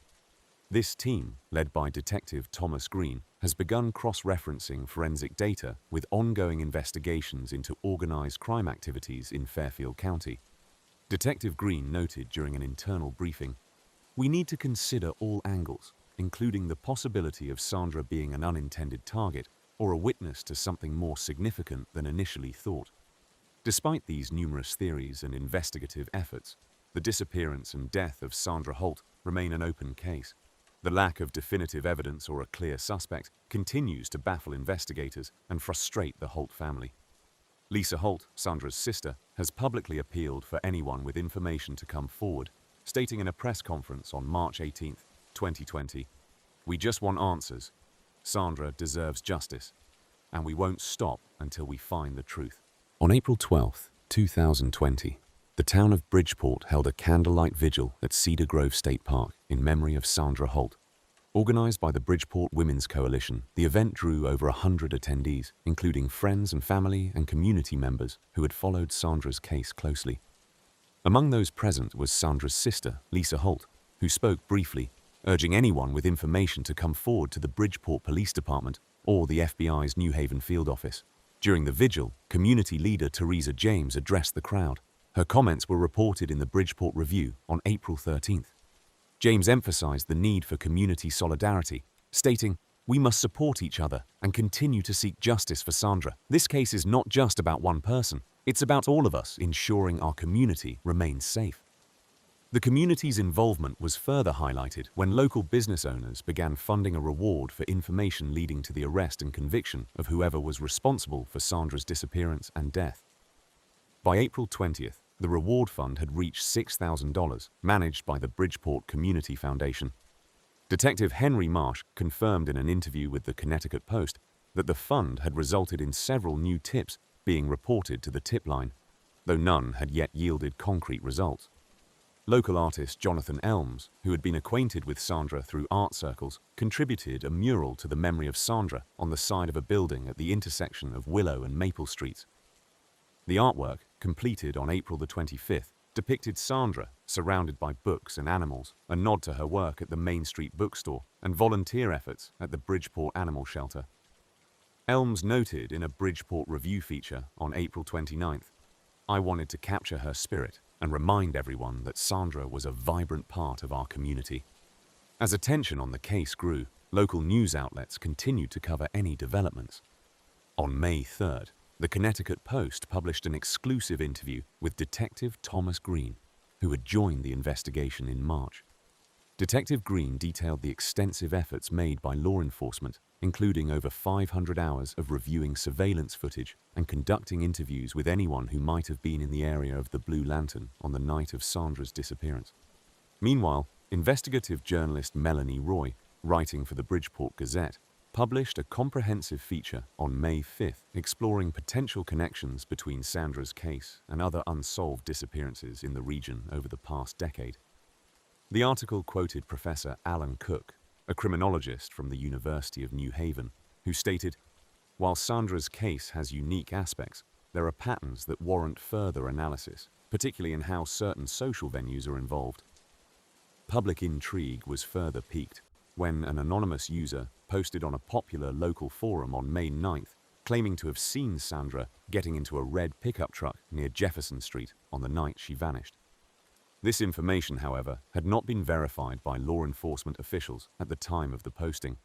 A: This team, led by Detective Thomas Green, has begun cross-referencing forensic data with ongoing investigations into organized crime activities in Fairfield County. Detective Green noted during an internal briefing, "We need to consider all angles, including the possibility of Sandra being an unintended target or a witness to something more significant than initially thought." Despite these numerous theories and investigative efforts, the disappearance and death of Sandra Holt remain an open case. The lack of definitive evidence or a clear suspect continues to baffle investigators and frustrate the Holt family. Lisa Holt, Sandra's sister, has publicly appealed for anyone with information to come forward, stating in a press conference on March 18, 2020, "We just want answers. Sandra deserves justice, and we won't stop until we find the truth." On April 12, 2020, the town of Bridgeport held a candlelight vigil at Cedar Grove State Park in memory of Sandra Holt. Organized by the Bridgeport Women's Coalition, the event drew over 100 attendees, including friends and family and community members who had followed Sandra's case closely. Among those present was Sandra's sister, Lisa Holt, who spoke briefly, urging anyone with information to come forward to the Bridgeport Police Department or the FBI's New Haven field office. During the vigil, community leader Teresa James addressed the crowd. Her comments were reported in the Bridgeport Review on April 13th. James emphasized the need for community solidarity, stating, "We must support each other and continue to seek justice for Sandra. This case is not just about one person. It's about all of us ensuring our community remains safe." The community's involvement was further highlighted when local business owners began funding a reward for information leading to the arrest and conviction of whoever was responsible for Sandra's disappearance and death. By April 20th, the reward fund had reached $6,000, managed by the Bridgeport Community Foundation. Detective Henry Marsh confirmed in an interview with the Connecticut Post that the fund had resulted in several new tips being reported to the tip line, though none had yet yielded concrete results. Local artist Jonathan Elms, who had been acquainted with Sandra through art circles, contributed a mural to the memory of Sandra on the side of a building at the intersection of Willow and Maple Streets. The artwork, completed on April the 25th, depicted Sandra surrounded by books and animals, a nod to her work at the Main Street bookstore and volunteer efforts at the Bridgeport Animal Shelter. Elms noted in a Bridgeport Review feature on April 29th, "I wanted to capture her spirit and remind everyone that Sandra was a vibrant part of our community." As attention on the case grew, local news outlets continued to cover any developments. On May 3rd, the Connecticut Post published an exclusive interview with Detective Thomas Green, who had joined the investigation in March. Detective Green detailed the extensive efforts made by law enforcement, including over 500 hours of reviewing surveillance footage and conducting interviews with anyone who might have been in the area of the Blue Lantern on the night of Sandra's disappearance. Meanwhile, investigative journalist Melanie Roy, writing for the Bridgeport Gazette, published a comprehensive feature on May 5th exploring potential connections between Sandra's case and other unsolved disappearances in the region over the past decade. The article quoted Professor Alan Cook, a criminologist from the University of New Haven, who stated, "While Sandra's case has unique aspects, there are patterns that warrant further analysis, particularly in how certain social venues are involved." Public intrigue was further piqued when an anonymous user, posted on a popular local forum on May 9th, claiming to have seen Sandra getting into a red pickup truck near Jefferson Street on the night she vanished. This information, however, had not been verified by law enforcement officials at the time of the posting.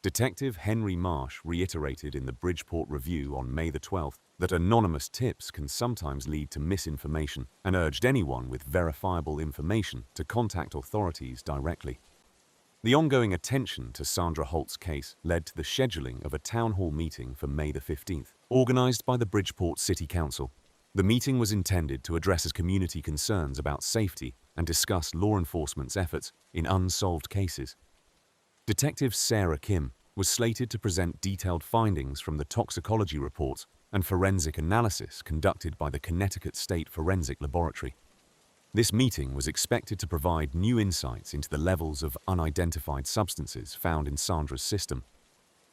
A: Detective Henry Marsh reiterated in the Bridgeport Review on May the 12th that anonymous tips can sometimes lead to misinformation and urged anyone with verifiable information to contact authorities directly. The ongoing attention to Sandra Holt's case led to the scheduling of a town hall meeting for May the 15th, organized by the Bridgeport City Council. The meeting was intended to address community concerns about safety and discuss law enforcement's efforts in unsolved cases. Detective Sarah Kim was slated to present detailed findings from the toxicology reports and forensic analysis conducted by the Connecticut State Forensic Laboratory. This meeting was expected to provide new insights into the levels of unidentified substances found in Sandra's system.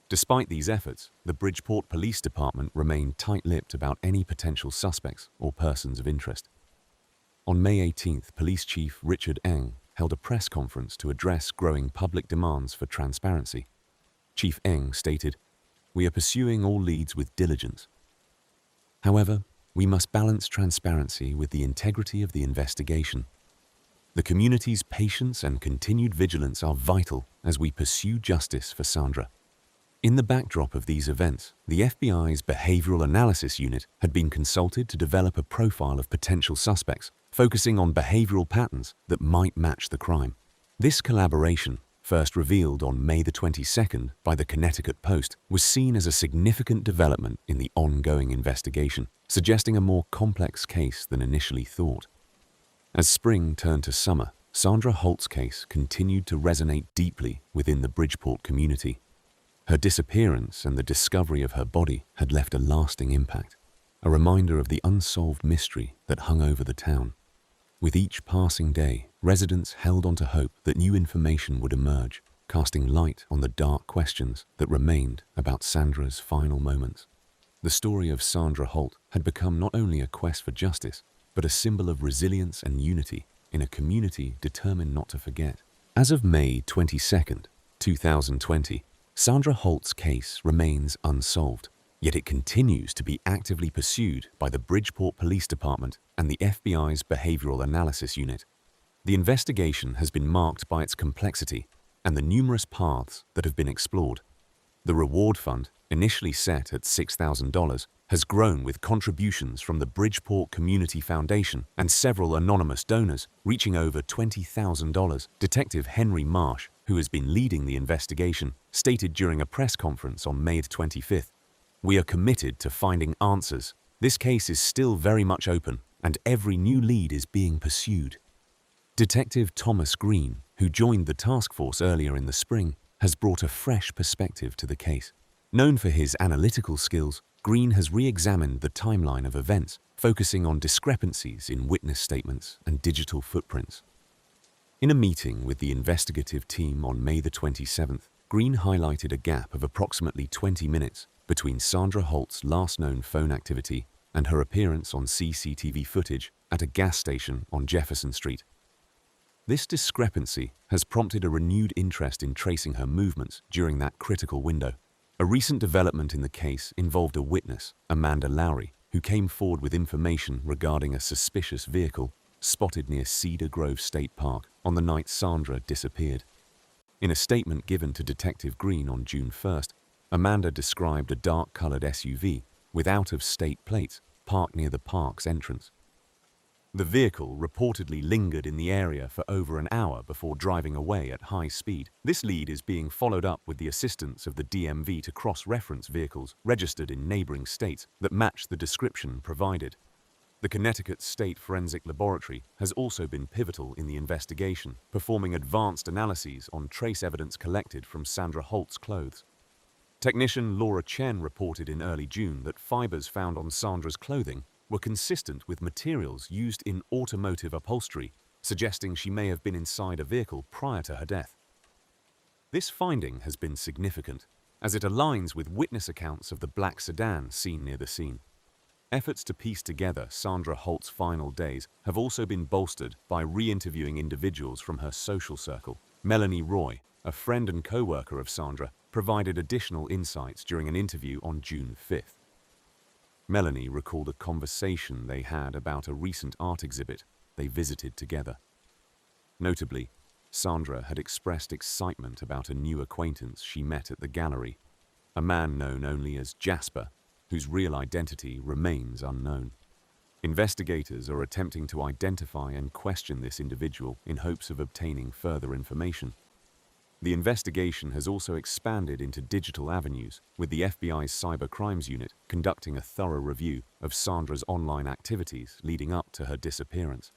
A: Despite these efforts, the Bridgeport Police Department remained tight-lipped about any potential suspects or persons of interest. On May 18th, Police Chief Richard Eng held a press conference to address growing public demands for transparency. Chief Eng stated, "We are pursuing all leads with diligence. However, we must balance transparency with the integrity of the investigation. The community's patience and continued vigilance are vital as we pursue justice for Sandra." In the backdrop of these events, the FBI's Behavioral Analysis Unit had been consulted to develop a profile of potential suspects, focusing on behavioral patterns that might match the crime. This collaboration, first revealed on May the 22nd by the Connecticut Post, was seen as a significant development in the ongoing investigation, suggesting a more complex case than initially thought. As spring turned to summer, Sandra Holt's case continued to resonate deeply within the Bridgeport community. Her disappearance and the discovery of her body had left a lasting impact, a reminder of the unsolved mystery that hung over the town. With each passing day, residents held on to hope that new information would emerge, casting light on the dark questions that remained about Sandra's final moments. The story of Sandra Holt had become not only a quest for justice, but a symbol of resilience and unity in a community determined not to forget. As of May 22nd, 2020, Sandra Holt's case remains unsolved, yet it continues to be actively pursued by the Bridgeport Police Department and the FBI's Behavioral Analysis Unit. The investigation has been marked by its complexity and the numerous paths that have been explored. The reward fund, initially set at $6,000, has grown with contributions from the Bridgeport Community Foundation and several anonymous donors, reaching over $20,000. Detective Henry Marsh, who has been leading the investigation, stated during a press conference on May 25th, "We are committed to finding answers. This case is still very much open, and every new lead is being pursued." Detective Thomas Green, who joined the task force earlier in the spring, has brought a fresh perspective to the case. Known for his analytical skills, Green has re-examined the timeline of events, focusing on discrepancies in witness statements and digital footprints. In a meeting with the investigative team on May the 27th, Green highlighted a gap of approximately 20 minutes between Sandra Holt's last known phone activity and her appearance on CCTV footage at a gas station on Jefferson Street. This discrepancy has prompted a renewed interest in tracing her movements during that critical window. A recent development in the case involved a witness, Amanda Lowry, who came forward with information regarding a suspicious vehicle spotted near Cedar Grove State Park on the night Sandra disappeared. In a statement given to Detective Green on June 1st, Amanda described a dark-colored SUV with out-of-state plates parked near the park's entrance. The vehicle reportedly lingered in the area for over an hour before driving away at high speed. This lead is being followed up with the assistance of the DMV to cross-reference vehicles registered in neighboring states that match the description provided. The Connecticut State Forensic Laboratory has also been pivotal in the investigation, performing advanced analyses on trace evidence collected from Sandra Holt's clothes. Technician Laura Chen reported in early June that fibers found on Sandra's clothing were consistent with materials used in automotive upholstery, suggesting she may have been inside a vehicle prior to her death. This finding has been significant, as it aligns with witness accounts of the black sedan seen near the scene. Efforts to piece together Sandra Holt's final days have also been bolstered by re-interviewing individuals from her social circle. Melanie Roy, a friend and co-worker of Sandra, provided additional insights during an interview on June 5th. Melanie recalled a conversation they had about a recent art exhibit they visited together. Notably, Sandra had expressed excitement about a new acquaintance she met at the gallery, a man known only as Jasper, whose real identity remains unknown. Investigators are attempting to identify and question this individual in hopes of obtaining further information. The investigation has also expanded into digital avenues, with the FBI's Cyber Crimes Unit conducting a thorough review of Sandra's online activities leading up to her disappearance.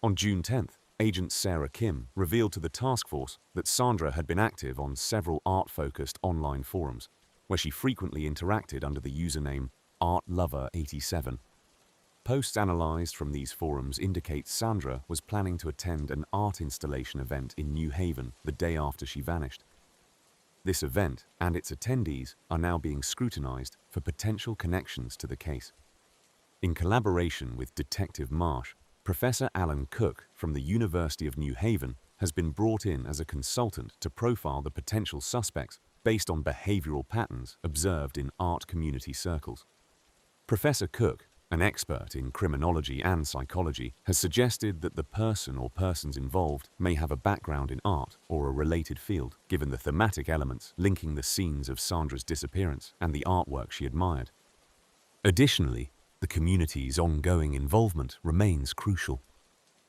A: On June 10th, Agent Sarah Kim revealed to the task force that Sandra had been active on several art-focused online forums, where she frequently interacted under the username ArtLover87. Posts analyzed from these forums indicate Sandra was planning to attend an art installation event in New Haven the day after she vanished. This event and its attendees are now being scrutinized for potential connections to the case. In collaboration with Detective Marsh, Professor Alan Cook from the University of New Haven has been brought in as a consultant to profile the potential suspects based on behavioral patterns observed in art community circles. Professor Cook, an expert in criminology and psychology, has suggested that the person or persons involved may have a background in art or a related field, given the thematic elements linking the scenes of Sandra's disappearance and the artwork she admired. Additionally, the community's ongoing involvement remains crucial.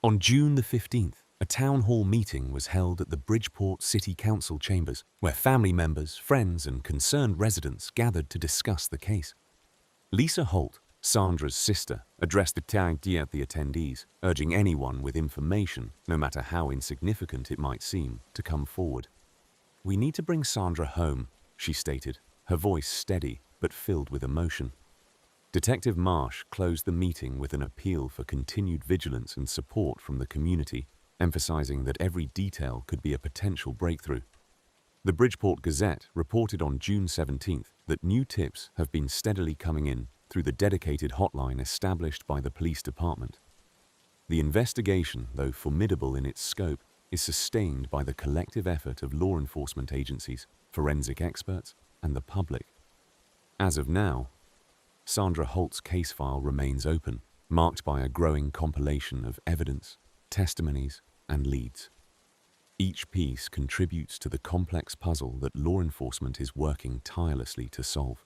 A: On June the 15th, a town hall meeting was held at the Bridgeport City Council chambers, where family members, friends, and concerned residents gathered to discuss the case. Lisa Holt, Sandra's sister, addressed the attendees, urging anyone with information, no matter how insignificant it might seem, to come forward. "We need to bring Sandra home," she stated, her voice steady but filled with emotion. Detective Marsh closed the meeting with an appeal for continued vigilance and support from the community, emphasizing that every detail could be a potential breakthrough. The Bridgeport Gazette reported on June 17th that new tips have been steadily coming in through the dedicated hotline established by the police department. The investigation, though formidable in its scope, is sustained by the collective effort of law enforcement agencies, forensic experts, and the public. As of now, Sandra Holt's case file remains open, marked by a growing compilation of evidence, testimonies, and leads. Each piece contributes to the complex puzzle that law enforcement is working tirelessly to solve.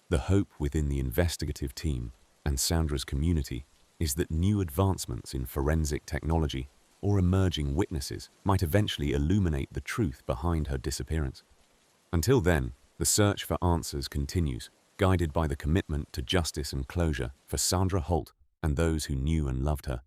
A: The hope within the investigative team and Sandra's community is that new advancements in forensic technology or emerging witnesses might eventually illuminate the truth behind her disappearance. Until then, the search for answers continues, guided by the commitment to justice and closure for Sandra Holt and those who knew and loved her.